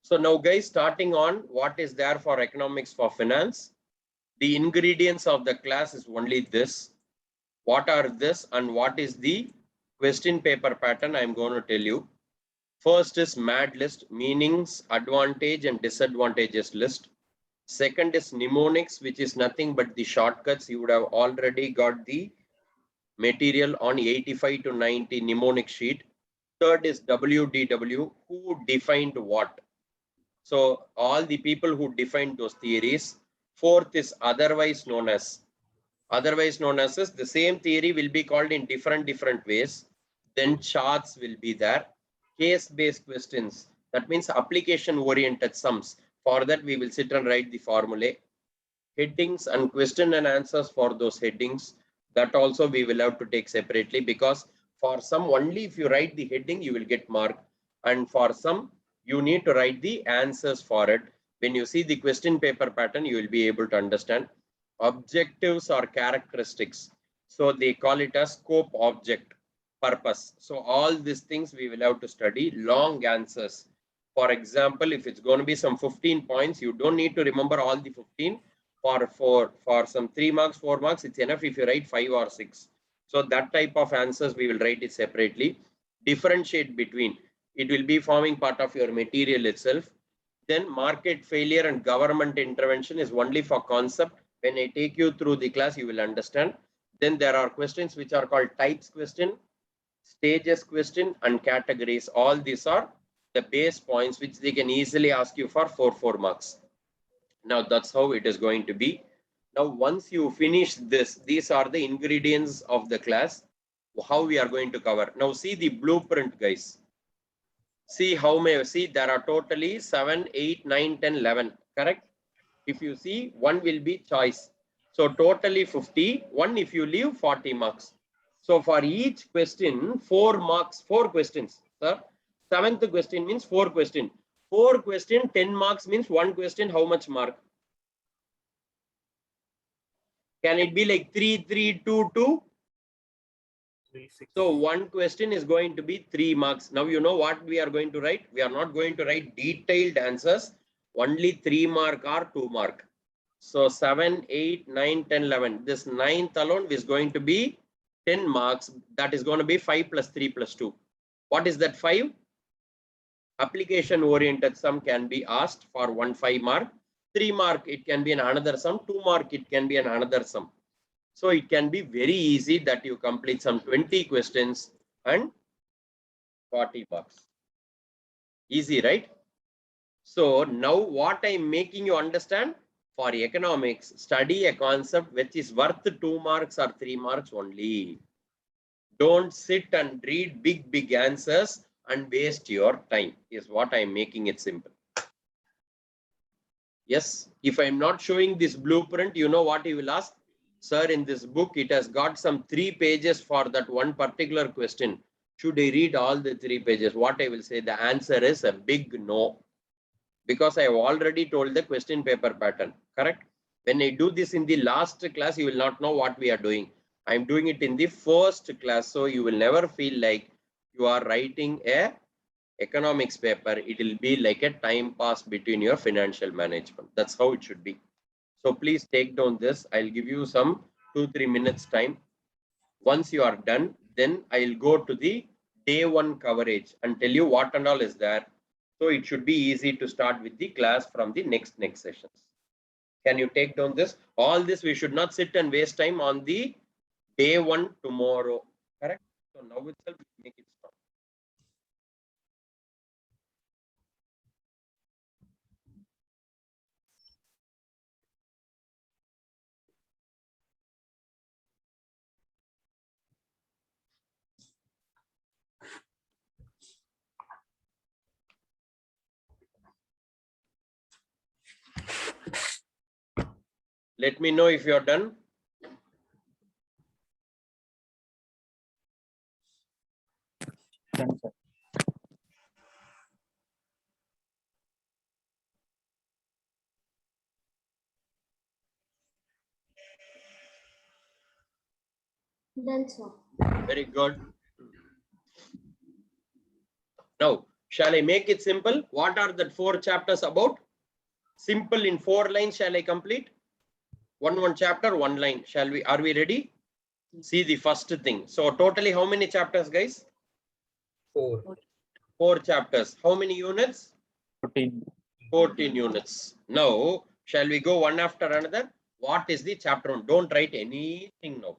So now guys, starting on what is there for economics for finance. The ingredients of the class is only this. What are this and what is the question paper pattern I am going to tell you. First is MAD list, meanings, advantage and disadvantages list. Second is mnemonics, which is nothing but the shortcuts. You would have already got the material on 85 to 90 mnemonic sheet. Third is WDW, who defined what. So all the people who defined those theories. Fourth is otherwise known as. Otherwise known as is the same theory will be called in different ways. Then charts will be there. Case-based questions. That means application-oriented sums. For that, we will sit and write the formulae. Headings and question and answers for those headings. That also we will have to take separately, because for some only if you write the heading, you will get mark. And for some, you need to write the answers for it. When you see the question paper pattern, you will be able to understand. Objectives or characteristics. So they call it as scope, object, purpose. So all these things we will have to study. Long answers. For example, if it's going to be some 15 points, you don't need to remember all the 15. For some 3 marks, 4 marks, it's enough if you write 5 or 6. So that type of answers we will write it separately. Differentiate between. It will be forming part of your material itself. Then market failure and government intervention is only for concept. When I take you through the class, you will understand. Then there are questions which are called types question, stages question, and categories. All these are the base points which they can easily ask you for 4 marks. Now that's how it is going to be. Now once you finish this, these are the ingredients of the class, how we are going to cover. Now see the blueprint, guys. See how may see there are totally 7, 8, 9, 10, 11, correct? If you see, one will be choice. So totally 50, one if you leave 40 marks. So for each question, 4 marks, 4 questions, sir. 7th question means 4 question. 4 question, 10 marks means 1 question, how much mark? Can it be like 3, 3, 2, 2? 3, 6. So 1 question is going to be 3 marks. Now you know what we are going to write. We are not going to write detailed answers. Only 3 mark or 2 mark. So 7, 8, 9, 10, 11. This 9th alone is going to be 10 marks. That is going to be 5 plus 3 plus 2. What is that 5? Application oriented sum can be asked for 1 5 mark. 3 mark it can be an another sum. 2 mark it can be an another sum. So it can be very easy that you complete some 20 questions and 40 marks. Easy, right? So now what I'm making you understand, for economics, study a concept which is worth 2 marks or 3 marks only. Don't sit and read big answers and waste your time, is what I'm making it simple. Yes, if I'm not showing this blueprint, you know what you will ask? Sir, in this book, it has got some 3 pages for that one particular question. Should I read all the 3 pages? What I will say, the answer is a big no. Because I have already told the question paper pattern, correct? When I do this in the last class, you will not know what we are doing. I'm doing it in the first class, so you will never feel like you are writing a economics paper. It will be like a time pass between your financial management. That's how it should be. So please take down this. I'll give you some 2-3 minutes time. Once you are done, then I'll go to the day 1 coverage and tell you what and all is there. So it should be easy to start with the class from the next sessions. Can you take down this? All this we should not sit and waste time on the day 1 tomorrow. Correct? So now itself we make it stop. Let me know if you're done. Done, sir. Done, sir. Very good. Now, Shall I make it simple? What are the 4 chapters about? Simple in 4 lines. Shall I complete? One chapter, 1 line. Shall we? Are we ready? See the first thing. So totally how many chapters, guys? 4. 4 chapters. How many units? 14. 14 units. Now, shall we go one after another? What is the chapter 1? Don't write anything now.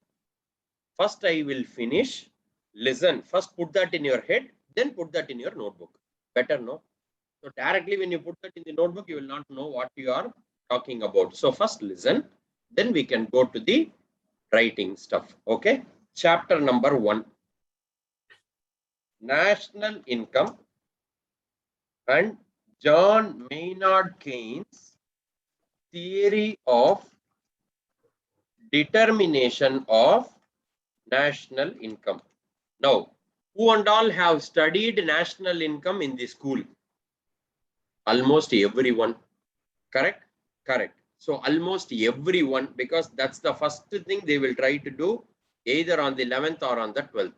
First, I will finish. Listen. First, put that in your head. Then put that in your notebook. Better, no? So directly when you put that in the notebook, you will not know what you are talking about. So first listen. Then we can go to the writing stuff. Okay. Chapter number 1. National income and John Maynard Keynes' theory of determination of national income. Now, who and all have studied national income in the school? Almost everyone. Correct? Correct. So almost everyone, because that's the first thing they will try to do, either on the 11th or on the 12th.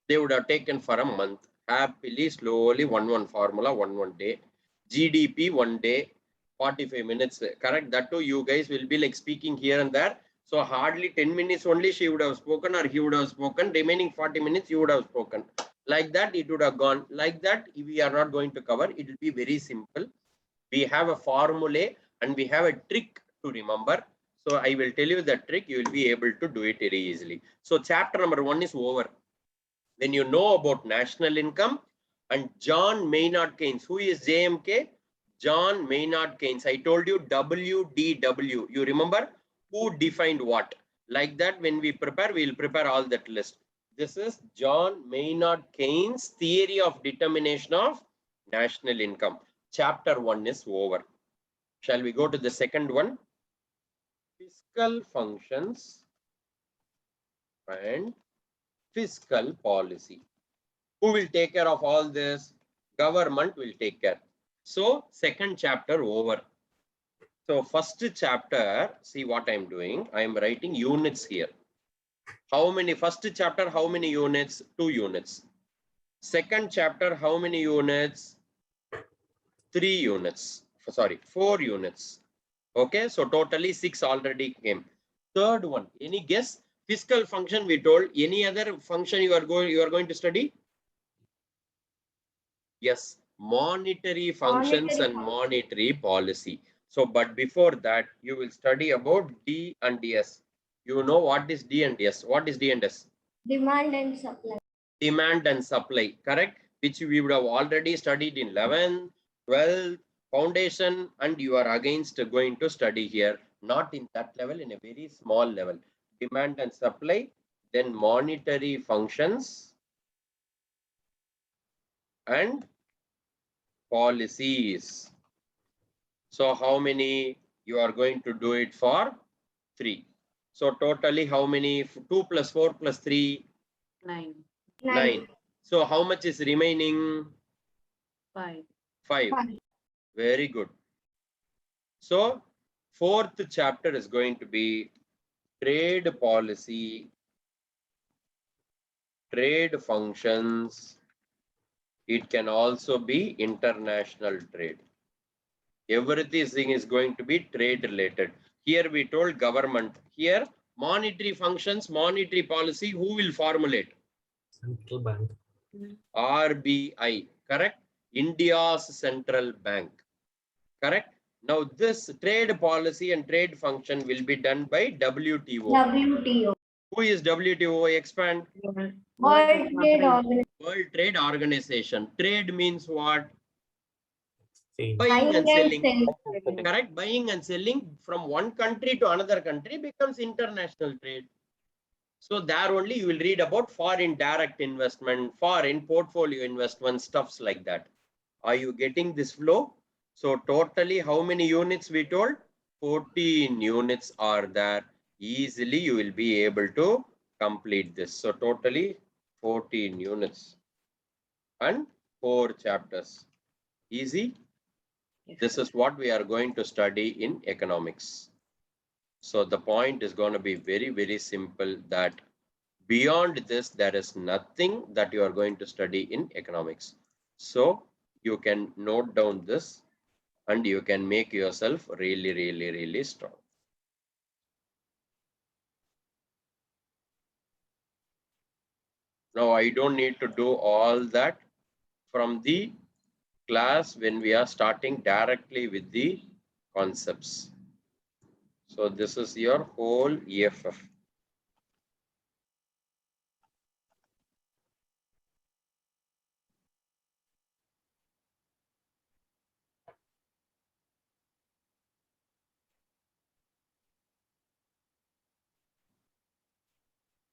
They would have taken for a month, happily, slowly, one formula, one day. GDP 1 day, 45 minutes. Correct? That too, you guys will be like speaking here and there. So hardly 10 minutes only she would have spoken or he would have spoken. Remaining 40 minutes you would have spoken. Like that, it would have gone. Like that, we are not going to cover. It will be very simple. We have a formula and we have a trick to remember. So I will tell you the trick. You will be able to do it very easily. So chapter number 1 is over. When you know about national income and John Maynard Keynes, who is JMK? John Maynard Keynes. I told you WDW. You remember who defined what? Like that, when we prepare, we will prepare all that list. This is John Maynard Keynes' theory of determination of national income. Chapter 1 is over. Shall we go to the second one? Fiscal functions and fiscal policy. Who will take care of all this? Government will take care. So second chapter over. So first chapter, see what I'm doing. I'm writing units here. How many? First chapter, how many units? 2 units. Second chapter, how many units? 3 units. Sorry, 4 units. Okay, so totally 6 already came. Third one, any guess? Fiscal function we told. Any other function you are going to study? Yes, monetary functions and monetary policy. So, but before that, you will study about D and S. You know what is D and S? What is D and S? Demand and supply. Demand and supply, correct? Which we would have already studied in 11th, 12th, foundation, and you are against going to study here. Not in that level, in a very small level. Demand and supply, then monetary functions and policies. So how many you are going to do it for? 3. So totally how many? 2 plus 4 plus 3? 9. 9. So how much is remaining? 5. 5. Very good. So fourth chapter is going to be trade policy, trade functions. It can also be international trade. Everything is going to be trade related. Here we told government. Here monetary functions, monetary policy, who will formulate? Central Bank. RBI, correct? India's central bank, correct? Now this trade policy and trade function will be done by WTO. WTO. Who is WTO? Expand. World Trade Organization. World Trade Organization. Trade means what? Exchange. Buying and selling. selling. Correct? Buying and selling from one country to another country becomes international trade. So there only you will read about foreign direct investment, foreign portfolio investment, stuffs like that. Are you getting this flow? So totally how many units we told? 14 units are there. Easily you will be able to complete this. So totally 14 units and 4 chapters. Easy? Yes. This is what we are going to study in economics. So the point is going to be very, very simple, that beyond this, there is nothing that you are going to study in economics. So you can note down this and you can make yourself really, really, really strong. Now, I don't need to do all that from the class when we are starting directly with the concepts. So this is your whole EFF.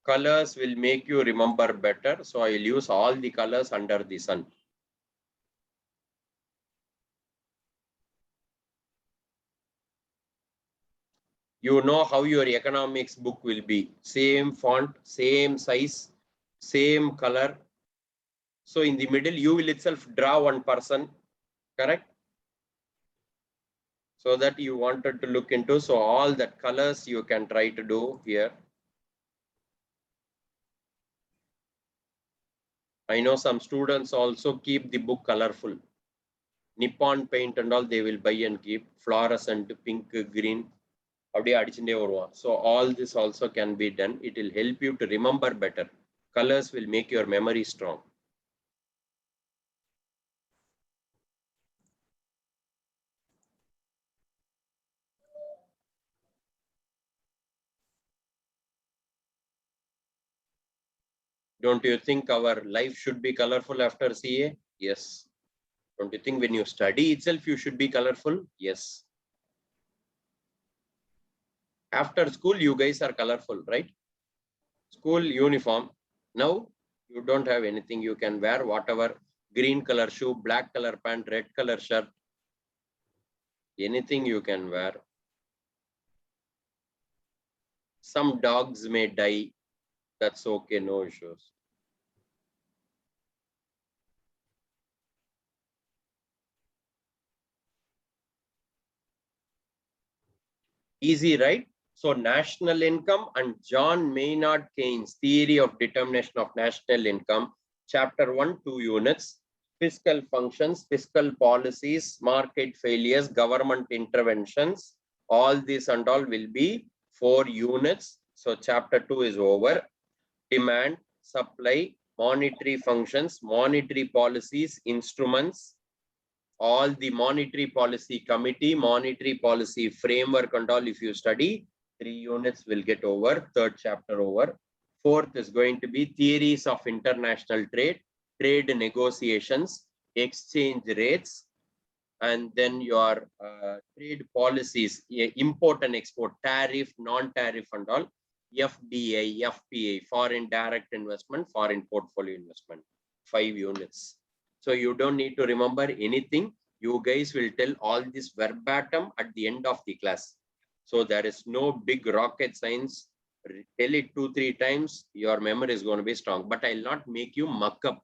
Colors will make you remember better. So I'll use all the colors under the sun. You know how your economics book will be. Same font, same size, same color. So in the middle, you will itself draw one person, correct? So that you wanted to look into. So all that colors you can try to do here. I know some students also keep the book colorful. Nippon paint and all they will buy and keep fluorescent, pink, green. So all this also can be done. It will help you to remember better. Colors will make your memory strong. Don't you think our life should be colorful after CA? Yes. Don't you think when you study itself, you should be colorful? Yes. After school, you guys are colorful, right? School uniform. Now, you don't have anything. You can wear whatever green color shoe, black color pant, red color shirt. Anything you can wear. Some dogs may die. That's okay, no issues. Easy, right? So national income and John Maynard Keynes theory of determination of national income, chapter 1, 2 units, fiscal functions, fiscal policies, market failures, government interventions, all these and all will be 4 units. So chapter 2 is over. Demand, supply, monetary functions, monetary policies, instruments, all the monetary policy committee, monetary policy framework and all, if you study, 3 units will get over, 3rd chapter over. 4th is going to be theories of international trade, trade negotiations, exchange rates, and then your trade policies, import and export, tariff, non-tariff and all, FDI, FPA, foreign direct investment, foreign portfolio investment, 5 units. So you don't need to remember anything. You guys will tell all this verbatim at the end of the class. So there is no big rocket science. Tell it 2-3 times, your memory is going to be strong. But I'll not make you muck up.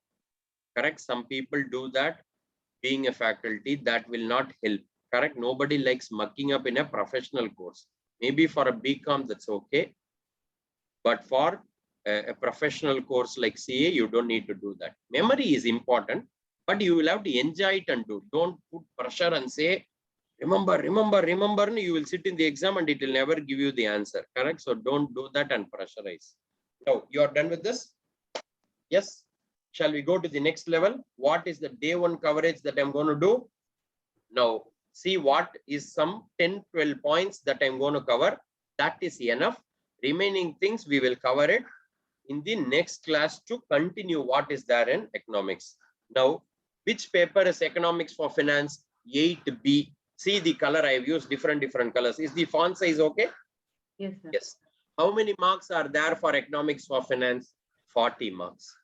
Correct? Some people do that. Being a faculty, that will not help. Correct? Nobody likes mucking up in a professional course. Maybe for a BCom, that's okay. But for a professional course like CA, you don't need to do that. Memory is important, but you will have to enjoy it and do. Don't put pressure and say, remember, remember, remember. You will sit in the exam and it will never give you the answer. Correct? So don't do that and pressurize. Now, you are done with this? Yes. Shall we go to the next level? What is the day 1 coverage that I'm going to do? Now, see what is some 10-12 points that I'm going to cover. That is enough. Remaining things we will cover it in the next class to continue what is there in economics. Now, which paper is economics for finance? 8B. See the color I have used different colors. Is the font size okay? Yes, sir. Yes. How many marks are there for economics for finance? 40 marks.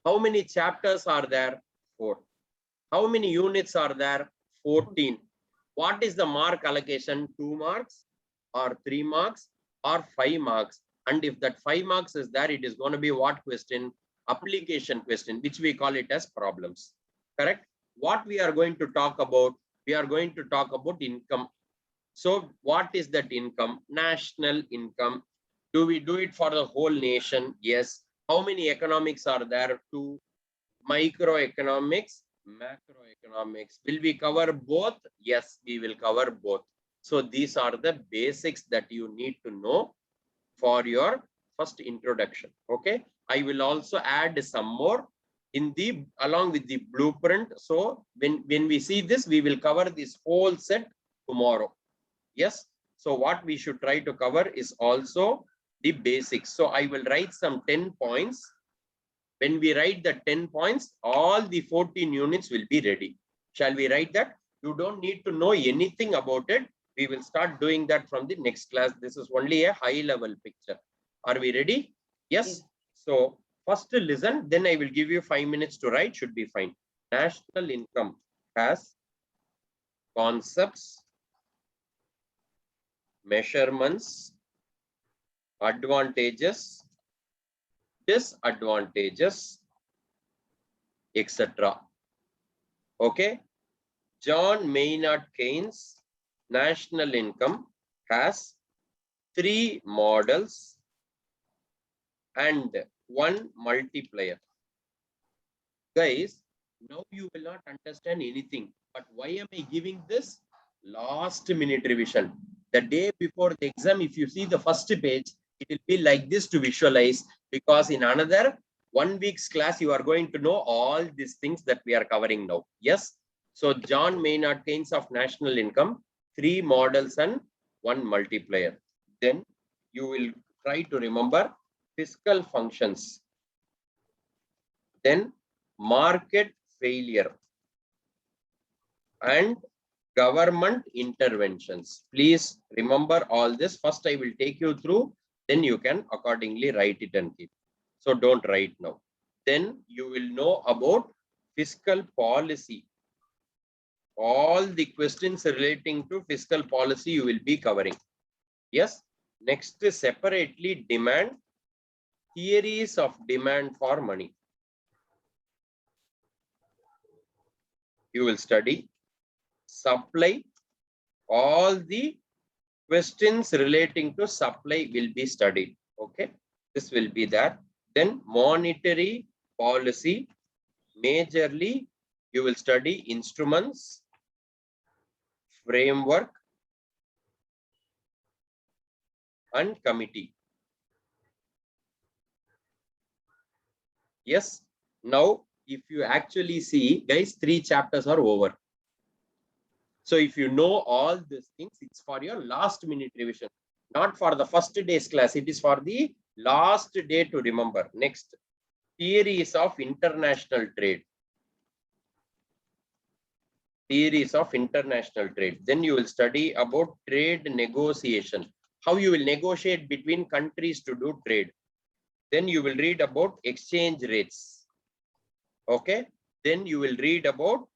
How many chapters are there? 4. How many units are there? 14. What is the mark allocation? 2 marks or 3 marks or 5 marks? And if that 5 marks is there, it is going to be what question? Application question, which we call it as problems. Correct? What we are going to talk about? We are going to talk about income. So what is that income? National income. Do we do it for the whole nation? Yes. How many economics are there? 2. Microeconomics, macroeconomics. Will we cover both? Yes, we will cover both. So these are the basics that you need to know for your first introduction. Okay. I will also add some more in the along with the blueprint. So when we see this, we will cover this whole set tomorrow. Yes. So what we should try to cover is also the basics. So I will write some 10 points. When we write the 10 points, all the 14 units will be ready. Shall we write that? You don't need to know anything about it. We will start doing that from the next class. This is only a high level picture. Are we ready? Yes. Yes. So first listen, then I will give you 5 minutes to write, should be fine. National income has concepts, measurements, advantages, disadvantages, etc. Okay. John Maynard Keynes' national income has 3 models and 1 multiplier. Guys, now you will not understand anything. But why am I giving this? Last minute revision. The day before the exam, if you see the first page, it will be like this to visualize, because in another 1 week's class, you are going to know all these things that we are covering now. Yes. So John Maynard Keynes of national income, 3 models and 1 multiplier. Then you will try to remember fiscal functions. Then market failure and government interventions. Please remember all this. First, I will take you through, then you can accordingly write it and keep. So don't write now. Then you will know about fiscal policy. All the questions relating to fiscal policy you will be covering. Yes. Next, separately demand, theories of demand for money. You will study supply. All the questions relating to supply will be studied. Okay, this will be there. Then monetary policy, majorly you will study instruments, framework and committee. Yes. Now if you actually see, guys, 3 chapters are over. So if you know all these things, it's for your last minute revision, not for the first day's class. It is for the last day to remember. Next, theories of international trade. Theories of international trade. Then you will study about trade negotiation, how you will negotiate between countries to do trade. Then you will read about exchange rates. Okay. Then you will read about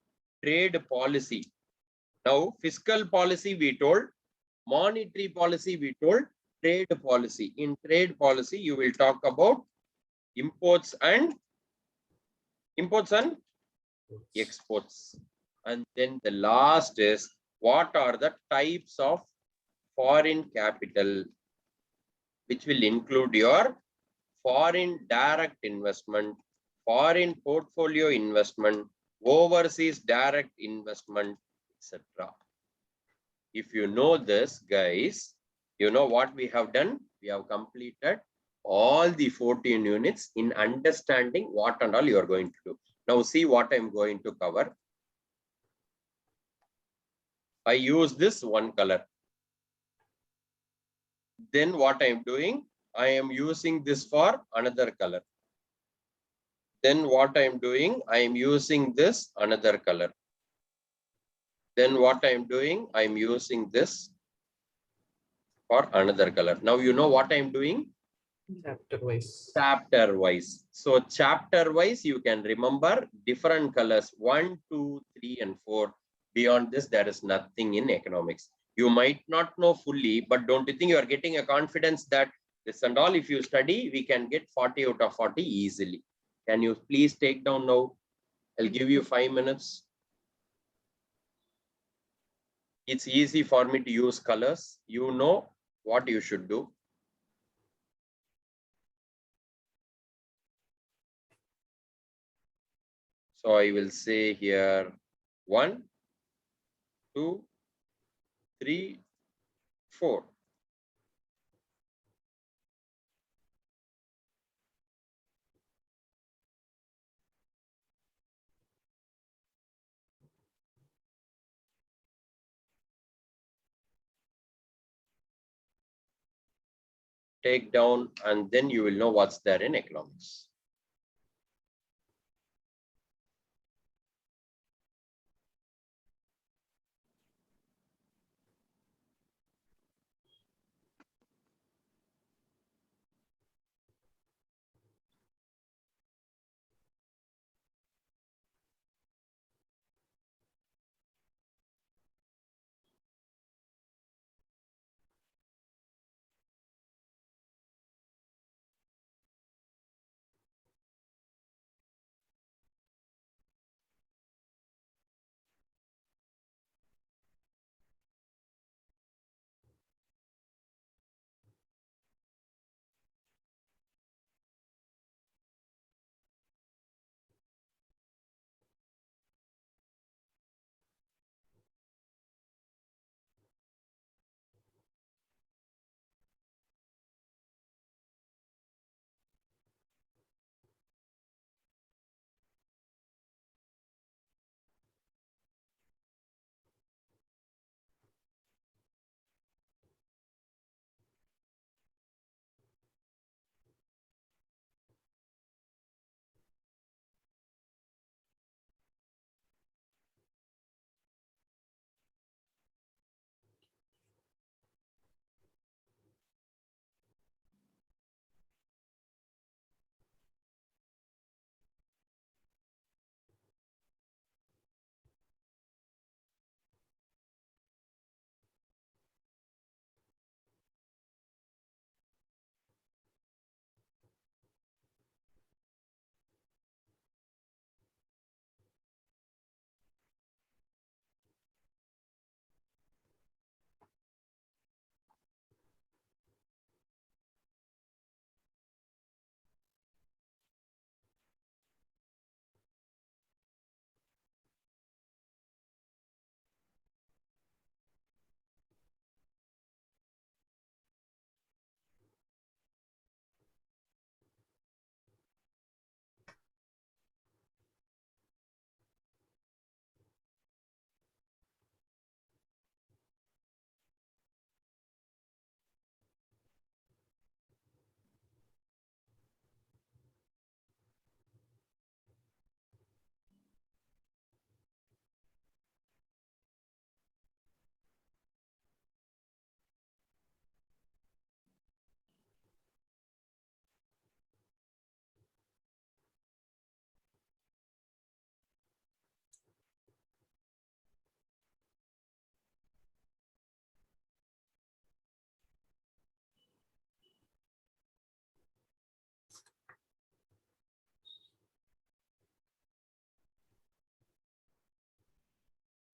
trade policy. Now, fiscal policy we told, monetary policy we told, trade policy. In trade policy, you will talk about imports and exports. And then the last is, what are the types of foreign capital, which will include your foreign direct investment, foreign portfolio investment, overseas direct investment, etc. If you know this, guys, you know what we have done. We have completed all the 14 units in understanding what and all you are going to do. Now see what I'm going to cover. I use this one color. Then what I'm doing, I am using this for another color. Then what I'm doing, I am using this another color. Then what I'm doing, I'm using this for another color. Now you know what I'm doing? Chapter wise. Chapter wise. So chapter wise, you can remember different colors, 1, 2, 3, and 4. Beyond this, there is nothing in economics. You might not know fully, but don't you think you are getting a confidence that this and all, if you study, we can get 40 out of 40 easily. Can you please take down now? I'll give you 5 minutes. It's easy for me to use colors. You know what you should do. So I will say here 1, 2, 3, 4. Take down, and then you will know what's there in economics.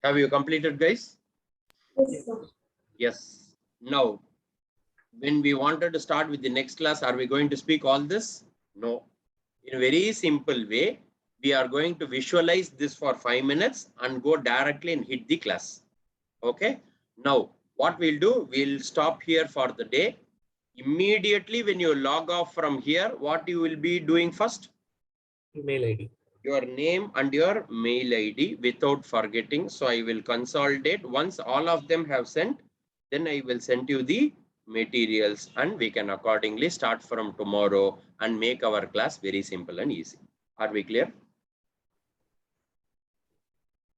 Have you completed, guys? Yes, sir. Yes. Now, when we wanted to start with the next class, are we going to speak all this? No. In a very simple way, we are going to visualize this for 5 minutes and go directly and hit the class. Okay. Now, what we'll do, we'll stop here for the day. Immediately when you log off from here, what you will be doing first? Email ID. Your name and your mail ID without forgetting. So I will consolidate. Once all of them have sent, then I will send you the materials and we can accordingly start from tomorrow and make our class very simple and easy. Are we clear?